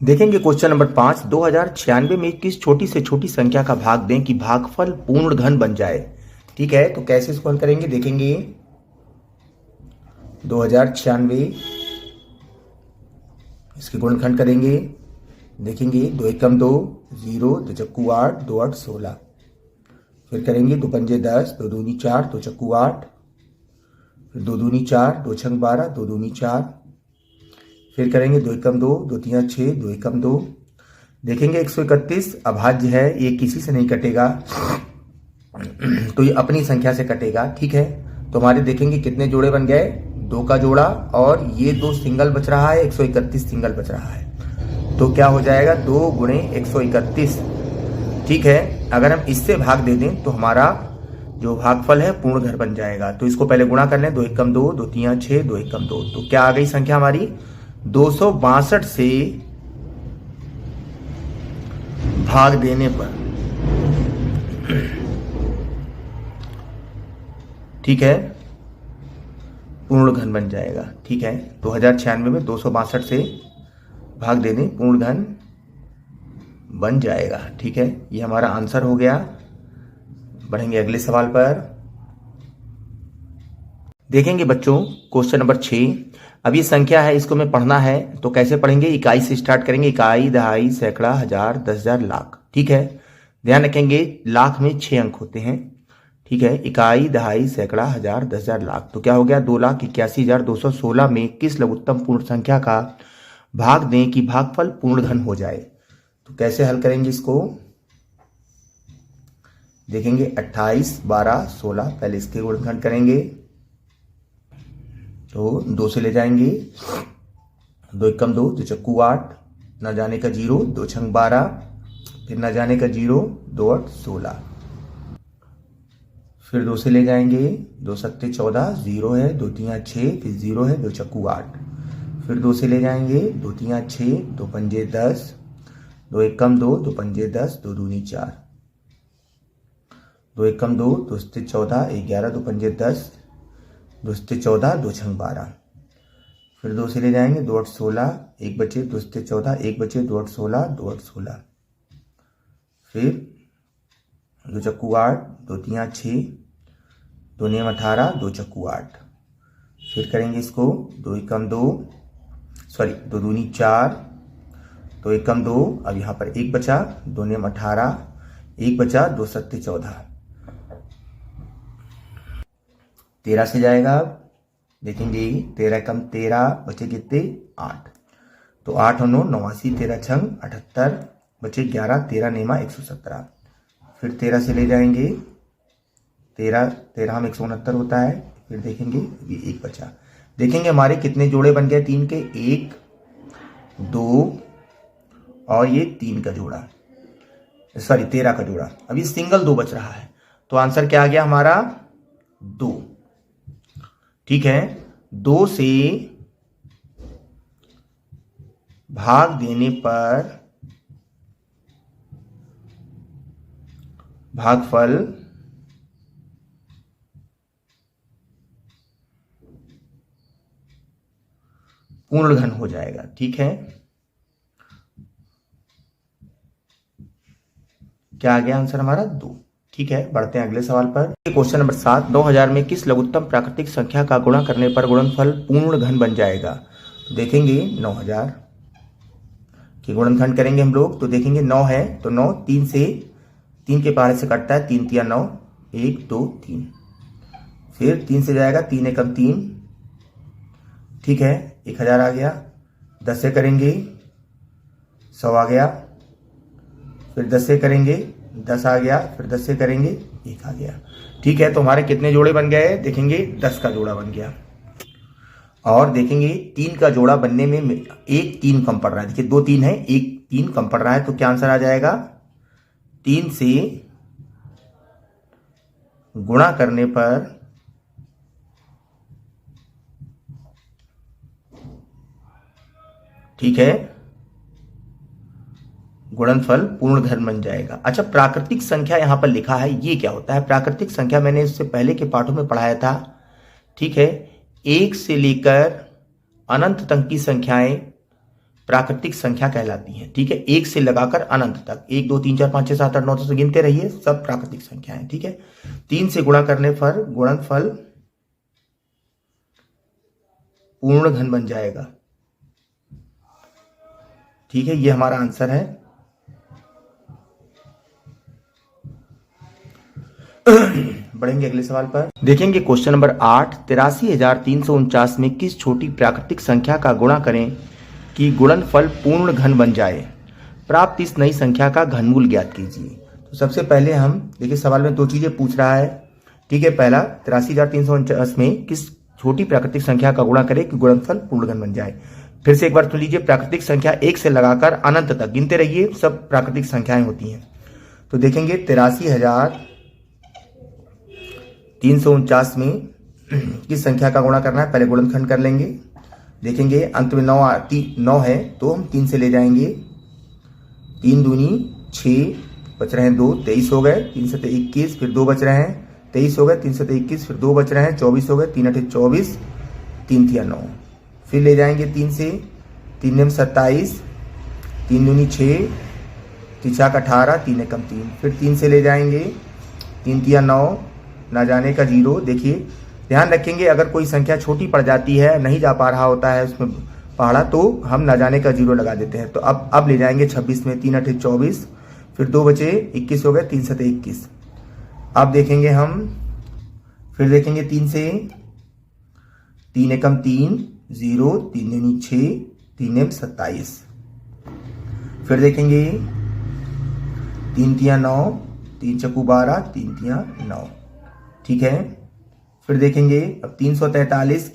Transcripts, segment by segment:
देखेंगे question number 5, 2096 में किस छोटी से छोटी संख्या का भाग दें कि भागफल पूर्ण घन बन जाए। ठीक है, तो कैसे इसको हल करेंगे देखेंगे। 2096 इसके गुणनखंड करेंगे, देखेंगे 2 एकम 2, 0, 2 चक्कू 8, 2 8 16। फिर करेंगे 2 पंजे 10, 2 दूनी 4, 2 चक्कू 8, फिर 2 दूनी 4, 2 छंग 12, 2 दूनी 4। फिर करेंगे 2 एकम 2, 2 तिया 6, 2 एकम 2। देखेंगे 131 अभाज्य है, ये किसी से नहीं कटेगा तो ये अपनी संख्या से कटेगा। ठीक है, तो हमारे देखेंगे कितने जोड़े बन गए, 2 का जोड़ा और ये 2 सिंगल बच रहा है, 131 सिंगल बच रहा है। तो क्या हो जाएगा 2 गुणे 131। ठीक है, अगर हम इससे भाग दे दें तो हमारा जो भागफल है पूर्ण घर बन जाएगा। तो इसको पहले गुणा कर लें, 2 एकम 2, 2 तिया 6, 2 एकम 2। तो क्या आ गई संख्या हमारी 262 से भाग देने पर, ठीक है, पूर्ण घन बन जाएगा। ठीक है, 2096 में 262 से भाग देने पूर्ण घन बन जाएगा। ठीक है, ये हमारा आंसर हो गया। बढ़ेंगे अगले सवाल पर। देखेंगे बच्चों क्वेश्चन नंबर 6। अब ये संख्या है, इसको में पढ़ना है तो कैसे पढ़ेंगे, इकाई से स्टार्ट करेंगे। इकाई, दहाई, सैकड़ा, हजार, 10,000, लाख। ठीक है, ध्यान रखेंगे लाख में 6 अंक होते हैं। ठीक है, इकाई, दहाई, सैकड़ा, हजार, 10,000, लाख। तो क्या हो गया 2,81,216 में किस लघुत्तम पूर्ण संख्या का भाग दें कि भागफल पूर्ण घन हो जाए। तो कैसे हल करेंगे इसको देखेंगे। 28, 12, 16, पहले इसके गुणनखंड करेंगे तो 2 से ले जाएंगे, 2 एकम 2, 2 चक्कू 8, न जाने का 0, 2 छंग 12, फिर न जाने का 0, 2 8 16। फिर 2 से ले जाएंगे, 2 सत्ते 14, 0 है, 2 तिया 6, फिर 0 है, 2 चक्कू 8। फिर 2 से ले जाएंगे, 2 तिया 6, 2 पंजे 10, 2 एकम 2, 2 पंजे 10, 2 दूनी 4, 2 एकम 2, 2 सत्ते 14, 11, 2 पंजे 10, 2 सत्ते 14, 2 छंग 12। फिर 2 से ले जाएंगे, 2 8 16, 1 बचे, 2 सत्ते 14, 1 बचे, 2 8 16, 2 8 16। फिर 2 चक्कू 8, 2 तिया 6, 2 नेम 18, 2 चक्कू 8। फिर करेंगे इसको 2 एकम 2, सॉरी 2 दूनी 4, 2 एकम 2, अब यहाँ पर 1 बचा, 2 नेम 18, 1 बचा, 2 सत्ते 14, 13 से जाएगा। देखेंगे 13 एकम 13, बचे कितने 8, तो 8 और 9 89, 13 छंग 78, बचे 11, 13 नेमा 117। फिर 13 से ले जाएंगे, 13 हम 169 होता है। फिर देखेंगे ये 1 बचा। देखेंगे हमारे कितने जोड़े बन गए 3 के, 1 2 और ये 3 का जोड़ा, सॉरी 13 का जोड़ा। अभी सिंगल 2 बच रहा है, तो आंसर क्या आ गया हमारा 2। ठीक है, 2 से भाग देने पर भागफल पूर्ण घन हो जाएगा। ठीक है, क्या आ गया आंसर हमारा 2। ठीक है, बढ़ते हैं अगले सवाल पर। क्वेश्चन नंबर 7, 2000 में किस लघुत्तम प्राकृतिक संख्या का गुणा करने पर गुणनफल पूर्ण घन बन जाएगा। तो देखेंगे 9000 के गुणनखंड करेंगे हम लोग, तो देखेंगे 9 है तो 9 3 से, 3 के पहाड़े से कटता है, 3 तिया 9, 1 2 3। फिर 3 से जाएगा, 3 एकम 3, ठीक है, 1000 आ गया। 10 से करेंगे 100 आ गया। फिर 10 से करेंगे 10 आ गया। फिर 10 से करेंगे 1 आ गया। ठीक है, तो हमारे कितने जोड़े बन गए देखेंगे, 10 का जोड़ा बन गया। और देखेंगे 3 का जोड़ा बनने में 1 3 कम पड़ रहा है। देखिए 2 3 है, 1 3 कम पड़ रहा है, तो क्या आंसर आ जाएगा 3 से गुणा करने पर ठीक है गुणनफल पूर्ण घन बन जाएगा। अच्छा, प्राकृतिक संख्या यहां पर लिखा है, ये क्या होता है प्राकृतिक संख्या, मैंने इससे पहले के पाठों में पढ़ाया था। ठीक है, 1 से लेकर अनंत तक की संख्याएं प्राकृतिक संख्या कहलाती हैं। ठीक है, एक से लगाकर अनंत तक, 1 2 3 4 5 6 7 8 9 10 गिनते रहिए, सब प्राकृतिक संख्या है। ठीक है, 3 से गुणा करने पर गुणनफल पूर्ण घन बन जाएगा। ठीक है, ये हमारा आंसर है। बढ़ेंगे अगले सवाल पर। देखेंगे क्वेश्चन नंबर 8, 83,349 में किस छोटी प्राकृतिक संख्या का गुणा करें कि गुणनफल पूर्ण घन बन जाए। प्राप्त इस नई संख्या का घनमूल ज्ञात कीजिए। तो सबसे पहले हम देखिए, सवाल में दो चीजें पूछ रहा है। ठीक है, पहला 83,349 में किस छोटी प्राकृतिक संख्या का गुणा करें कि गुणनफल पूर्ण घन बन जाए। फिर से एक बार सुन लीजिए, प्राकृतिक संख्या 1 से लगाकर अनंत तक गिनते रहिए, सब प्राकृतिक संख्याएं होती हैं। तो देखेंगे 83,349 में किस संख्या का गुणा करना है, पहले गुणनखंड कर लेंगे। देखेंगे अंत में 9 है तो हम 3 से ले जाएंगे, 3 दूनी 6, बच रहे हैं 2, 23 हो गए, 3 से 21, फिर 2 बच रहे हैं, 23 हो गए, 3 से 21, फिर 2 बच रहे हैं, 24 हो गए, 3 8 24, 3 3 9, फिर ले जाएंगे 3 से, 3 9 27, 3 दूनी 6, 3 18, 3 1 3, फिर 3 से ले जाएंगे, 3 3 9, ना जाने का 0। देखिए ध्यान रखेंगे, अगर कोई संख्या छोटी पड़ जाती है, नहीं जा पा रहा होता है उसमें पहाड़ा, तो हम ना जाने का 0 लगा देते हैं। तो अब ले जाएंगे 26 में, 3 8 24, फिर 2 बचे, 21 हो गए, 3 7 21। अब देखेंगे हम, फिर देखेंगे 3 से, 3 1 3 0, 3 दूनी 6, 3 9 27, फिर देखेंगे 3 3 9, 3 चक्कू 12, 3 3 9। ठीक है, फिर देखेंगे अब 343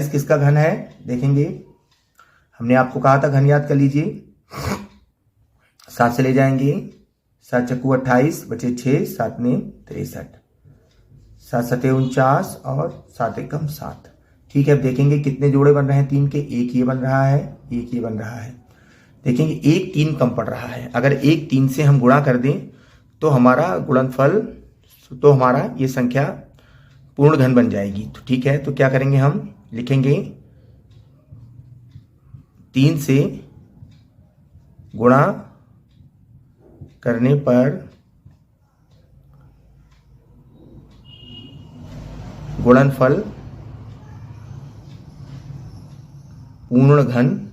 किसका घन है। देखेंगे हमने आपको कहा था घन याद कर लीजिए, 7 से ले जाएंगे, 7 चक्कू 28, बचे 6, 7 में 63, 7 7 49 और 7 1 7। ठीक है, अब देखेंगे कितने जोड़े बन रहे हैं 3 के, एक ये बन रहा है, एक ये बन रहा है। देखेंगे एक 3 कम पड़ रहा है, अगर एक 3 से हम गुणा कर दें तो हमारा गुणनफल, तो हमारा ये संख्या पूर्ण घन बन जाएगी। तो ठीक है, तो क्या करेंगे हम, लिखेंगे 3 से गुणा करने पर गुणनफल पूर्ण घन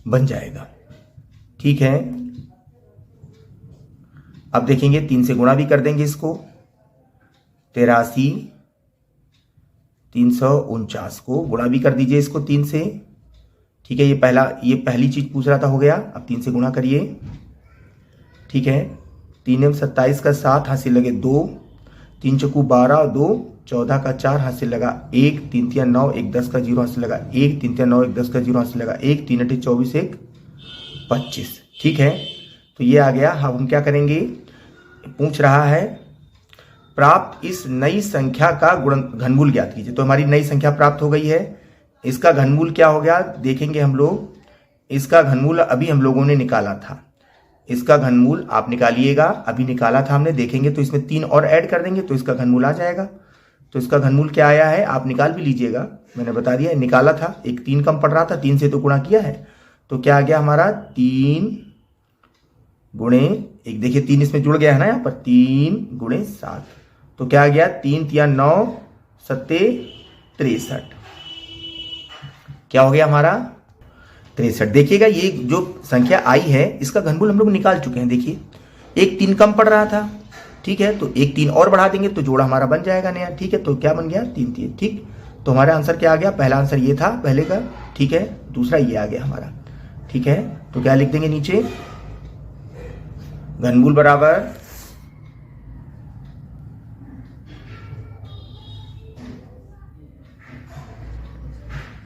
बन जाएगा। ठीक है, अब देखेंगे 3 से गुणा भी कर देंगे इसको, 83,349 को गुणा भी कर दीजिए इसको 3 से। ठीक है, ये पहली चीज पूछ रहा था, हो गया। अब 3 से गुणा करिए। ठीक है, 3 9 27 का 7, हाथ से लगे 2, 3 चक्कू 12 और 2 14 का 4, हाथ से लगा 1, 3 3 9, 1 10 का 0, हाथ से लगा 1, 3 3 9, 1 10 का 0, हाथ से लगा 1, 3 8 24, 1 25। ठीक है, तो ये आ गया। अब हम क्या करेंगे, पूछ रहा है प्राप्त इस नई संख्या का घनमूल ज्ञात कीजिए। तो हमारी नई संख्या प्राप्त हो गई है, इसका घनमूल क्या हो गया देखेंगे हम लोग। इसका घनमूल अभी हम लोगों ने निकाला था, इसका घनमूल आप निकालिएगा, अभी निकाला था हमने। देखेंगे तो इसमें 3 और ऐड कर देंगे तो इसका घनमूल आ जाएगा। तो इसका घनमूल क्या आया है, आप निकाल भी लीजिएगा, मैंने बता दिया, निकाला था, एक 3 कम पड़ रहा था, 3 से तो गुणा किया है, तो क्या आ गया हमारा 3 गुणे 1। देखिए 3 इसमें जुड़ गया है ना यहाँ पर, 3 गुणे 7, तो क्या आ गया 3 3 9 7 63, क्या हो गया हमारा 63। देखिएगा ये जो संख्या आई है इसका घनमूल हम लोग निकाल चुके हैं। देखिए एक 3 कम पड़ रहा था, ठीक है, तो एक 3 और बढ़ा देंगे तो जोड़ा हमारा बन जाएगा नया। ठीक है, तो क्या बन गया 3 3। ठीक, तो हमारा आंसर क्या आ गया, पहला आंसर ये था पहले का, ठीक है, दूसरा ये आ गया हमारा। ठीक है, तो क्या लिख देंगे नीचे, घनमूल बराबर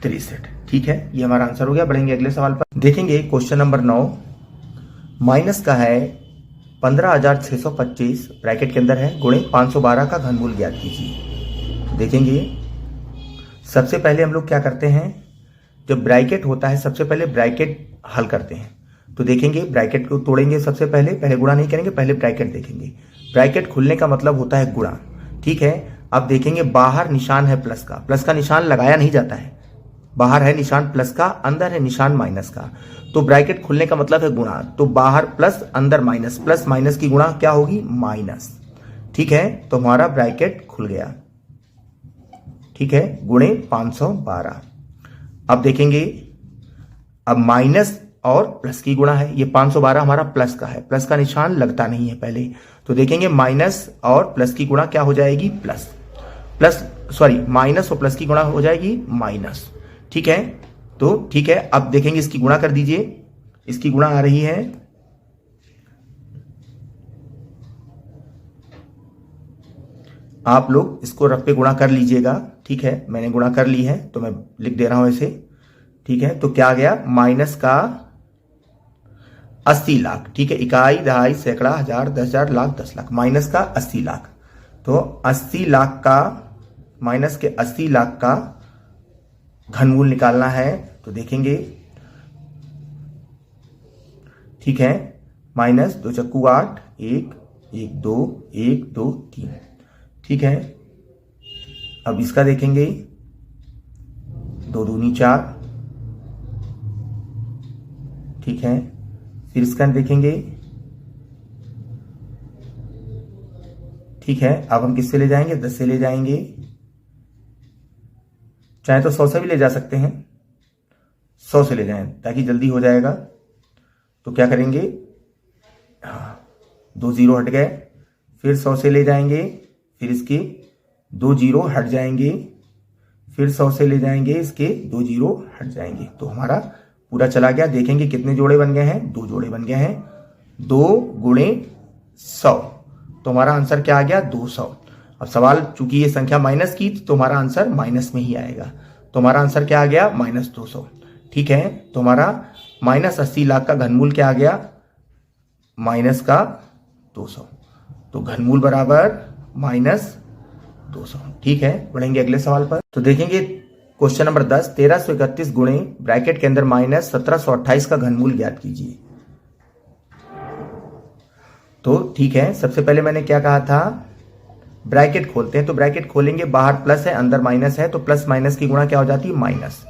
63। ठीक है, ये हमारा आंसर हो गया। बढ़ेंगे अगले सवाल पर। देखेंगे क्वेश्चन नंबर 9, माइनस का है 15,625 ब्रैकेट के अंदर है, गुणे 512 का घनमूल ज्ञात कीजिए। देखेंगे सबसे पहले हम लोग क्या करते हैं, जब ब्रैकेट होता है सबसे पहले ब्रैकेट हल करते हैं। तो देखेंगे ब्रैकेट को तोड़ेंगे, सबसे पहले गुणा नहीं करेंगे, पहले ब्रैकेट देखेंगे। ब्रैकेट खुलने का मतलब होता है गुणा। ठीक है, अब देखेंगे बाहर निशान है प्लस का निशान लगाया नहीं जाता है, बाहर है निशान प्लस का, अंदर है निशान माइनस का, तो ब्रैकेट खुलने का मतलब है गुणा, तो बाहर प्लस अंदर माइनस, प्लस माइनस की गुणा क्या होगी माइनस। ठीक है, तो हमारा ब्रैकेट खुल गया। ठीक है, गुणे 512। अब देखेंगे, अब माइनस और प्लस की गुणा है, ये 512 हमारा प्लस का है, प्लस का निशान लगता नहीं है पहले, तो देखेंगे माइनस और प्लस की गुणा क्या हो जाएगी माइनस और प्लस की गुणा हो जाएगी माइनस। ठीक है, तो ठीक है, अब देखेंगे इसकी गुणा कर दीजिए, इसकी गुणा आ रही है आप लोग इसको रफ पे गुणा कर लीजिएगा। ठीक है, मैंने गुणा कर ली है तो मैं लिख दे रहा हूं ऐसे। ठीक है, तो क्या आ गया, माइनस का 80 लाख। ठीक है, इकाई, दहाई, सैकड़ा, हजार, 10,000, लाख, 10 लाख, माइनस का 80 लाख। तो 80 लाख का माइनस के 80 लाख का घनमूल निकालना है, तो देखेंगे। ठीक है, माइनस 2 चक्कू 8, 1 1 2 1 2 3। ठीक है, अब इसका देखेंगे, 2 दूनी 4। ठीक है, फिर इसका देखेंगे। ठीक है, अब हम किससे ले जाएंगे, 10 से ले जाएंगे, चाहे तो 100 से भी ले जा सकते हैं, 100 से ले जाएं ताकि जल्दी हो जाएगा। तो क्या करेंगे, 2 जीरो हट गए, फिर 100 से ले जाएंगे, फिर इसके 2 जीरो हट जाएंगे, फिर 100 से ले जाएंगे, इसके 2 जीरो हट जाएंगे, तो हमारा पूरा चला गया। देखेंगे कितने जोड़े बन गए हैं, 2 जोड़े बन गए हैं, 2 गुणे 100, तो हमारा आंसर क्या आ गया, 200। अब सवाल चूंकि ये संख्या माइनस की तो हमारा आंसर माइनस में ही आएगा, तो हमारा आंसर क्या आ गया, -200। ठीक है, तो हमारा -80 लाख का घनमूल क्या आ गया, माइनस का 200, तो घनमूल बराबर -200। ठीक है, बढ़ेंगे अगले सवाल पर। तो देखेंगे क्वेश्चन नंबर 10, 1331 गुणे ब्रैकेट के अंदर -1728 का घनमूल ज्ञात कीजिए। तो ठीक है, सबसे पहले मैंने क्या कहा था, ब्रैकेट खोलते हैं, तो ब्रैकेट खोलेंगे, बाहर प्लस है अंदर माइनस है, तो प्लस माइनस की गुणा क्या हो जाती है माइनस,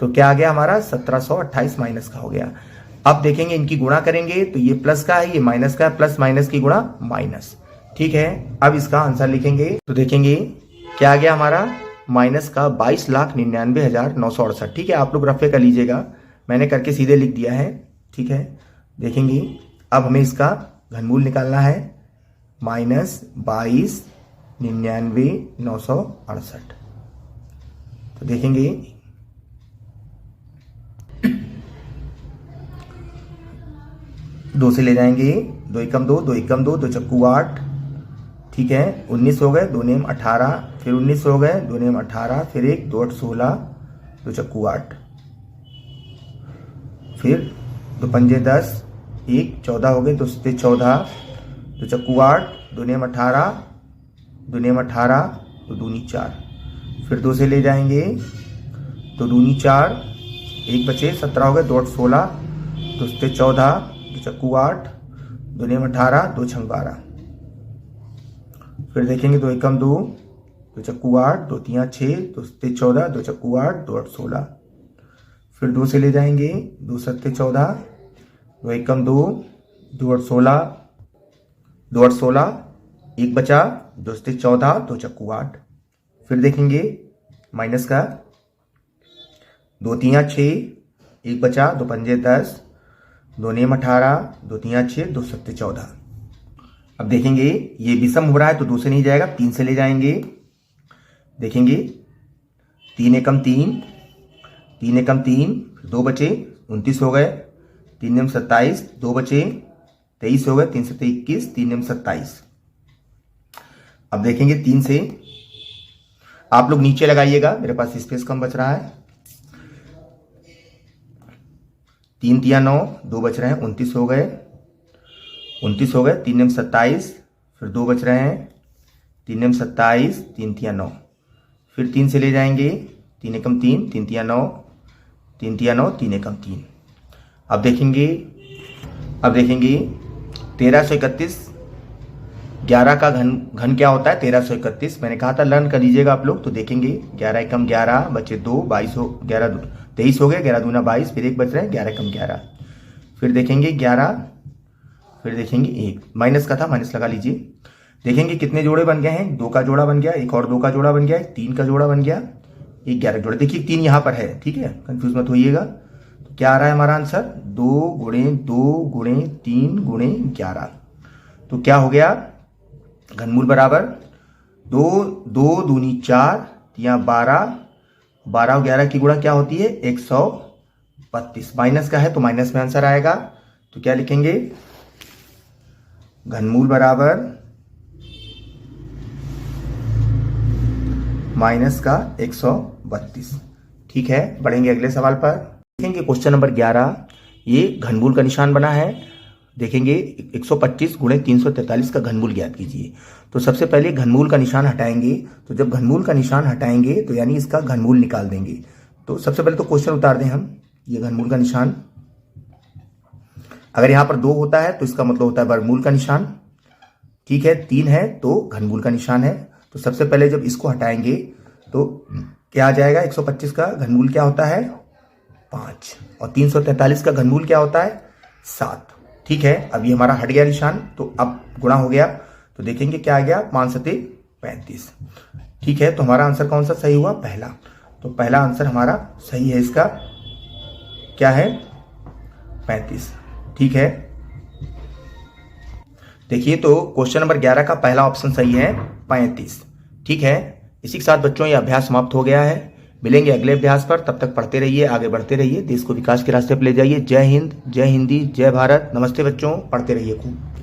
तो क्या आ गया हमारा 1728 माइनस का हो गया। अब देखेंगे इनकी गुणा करेंगे, तो ये प्लस का है, ये माइनस का है, प्लस माइनस की गुणा माइनस। ठीक है, अब इसका आंसर लिखेंगे, तो देखेंगे क्या आ गया हमारा, माइनस का 22,99,968। ठीक है, आप लोग रफे कर लीजिएगा, मैंने करके सीधे लिख दिया है। ठीक है, देखेंगे अब हमें इसका घनमूल निकालना है, -22,99,968। तो देखेंगे दो से ले जाएंगे, 2 एकम 2, 2 एकम 2, 2 चक्कू 8। ठीक है, 19 हो गए, 2 नेम 18, फिर 19 हो गए, 2 नेम 18, फिर 1 2 8 16, 2 चक्कू 8, फिर 2 पंजे 10, 1 14 हो गए, 2 सत्ते 14, 2 चक्कू 8, 2 नेम 18, 2 नेम 18, 2 दूनी 4, फिर 2 से ले जाएंगे, 2 दूनी 4, 1 बचे, 17 हो गए, 2 8 16, 2 सत्ते 14, 2 चक्कू 8, 2 नेम 18, 2 छंग 12, फिर देखेंगे 2 एकम 2, 2 चक्कू 8, 2 तिया 6, 2 सत्ते 14, 2 चक्कू 8, 2 8 16, फिर 2 से ले जाएंगे, 2 सत्ते 14, 2 एकम 2, 2 8 16, 2 8 16, 1 बचा, 2 सत्ते 14, 2 चक्कू 8, फिर देखेंगे माइनस का, 2 तिया 6, 1 बचा, 2 पंजे 10, 2 नेम 18, 2 तिया 6, 2 सत्ते 14। अब देखेंगे ये विषम हो रहा है तो 2 से नहीं जाएगा, 3 से ले जाएंगे, देखेंगे 3 एकम 3, 3 एकम 3, 2 बचे, 29 हो गए, 3 नेम 27, 2 बचे, 23 हो गए, 3 सत्ते 21, 3 नेम 27। अब देखेंगे 3 से, आप लोग नीचे लगाइएगा, मेरे पास स्पेस कम बच रहा है, 3 तिया 9, 2 बच रहे हैं, 29 हो गए, 29 हो गए, 3 नेम 27, फिर 2 बच रहे हैं, 3 नेम 27, 3 तिया 9, फिर 3 से ले जाएंगे, 3 एकम 3, 3 तिया 9, 3 तिया 9, 3 एकम 3। अब देखेंगे 1331 11 का घन क्या होता है 1331। मैंने कहा था लर्न कर लीजिएगा आप लोग। तो देखेंगे 11 एकम 11 बचे 2, 22 हो 11 23 हो गए, 11 दूना 22, फिर 1 बच रहे हैं 11 एकम 11। फिर देखेंगे 11, फिर देखेंगे 1, माइनस का था माइनस लगा लीजिए। देखेंगे कितने जोड़े बन गए हैं, 2 का जोड़ा बन गया, एक और 2 का जोड़ा बन गया, 3 का जोड़ा बन गया, एक 11 जोड़ा। देखिए 3 यहाँ पर है, ठीक है, कंफ्यूज मत होइएगा। तो क्या आ रहा है हमारा आंसर 2 गुणे 2 गुणे 3 गुणे 11। तो क्या हो गया घनमूल बराबर 2 2 दूनी 4 या 12, 12 और 11 की गुणा क्या होती है 132। माइनस का है तो माइनस में आंसर आएगा। तो क्या लिखेंगे घनमूल बराबर माइनस का 132। ठीक है, बढ़ेंगे अगले सवाल पर। देखेंगे क्वेश्चन नंबर 11, ये घनमूल का निशान बना है। देखेंगे 125 गुणे 343 का घनमूल ज्ञात कीजिए। तो सबसे पहले घनमूल का निशान हटाएंगे। तो जब घनमूल का निशान हटाएंगे तो यानी इसका घनमूल निकाल देंगे। तो सबसे पहले तो क्वेश्चन उतार दें हम, ये घनमूल का निशान। अगर यहां पर 2 होता है तो इसका मतलब होता है वर्गमूल का निशान। ठीक है, 3 है तो घनमूल का निशान है। तो सबसे पहले जब इसको हटाएंगे तो क्या आ जाएगा 125 का घनमूल क्या होता है 5 और 343 का घनमूल क्या होता है 7। ठीक है, अभी हमारा हट गया निशान तो अब गुणा हो गया। तो देखेंगे क्या आ गया 5 सते 35। ठीक है, तो हमारा आंसर कौन सा सही हुआ पहला। तो पहला आंसर हमारा सही है, इसका क्या है 35। ठीक है, देखिए तो क्वेश्चन नंबर 11 का पहला ऑप्शन सही है 35। ठीक है, इसी के साथ बच्चों ये अभ्यास समाप्त हो गया है। मिलेंगे अगले अभ्यास पर, तब तक पढ़ते रहिए, आगे बढ़ते रहिए, देश को विकास के रास्ते पर ले जाइए। जय हिंद, जय हिंदी, जय भारत। नमस्ते बच्चों, पढ़ते रहिए खूब।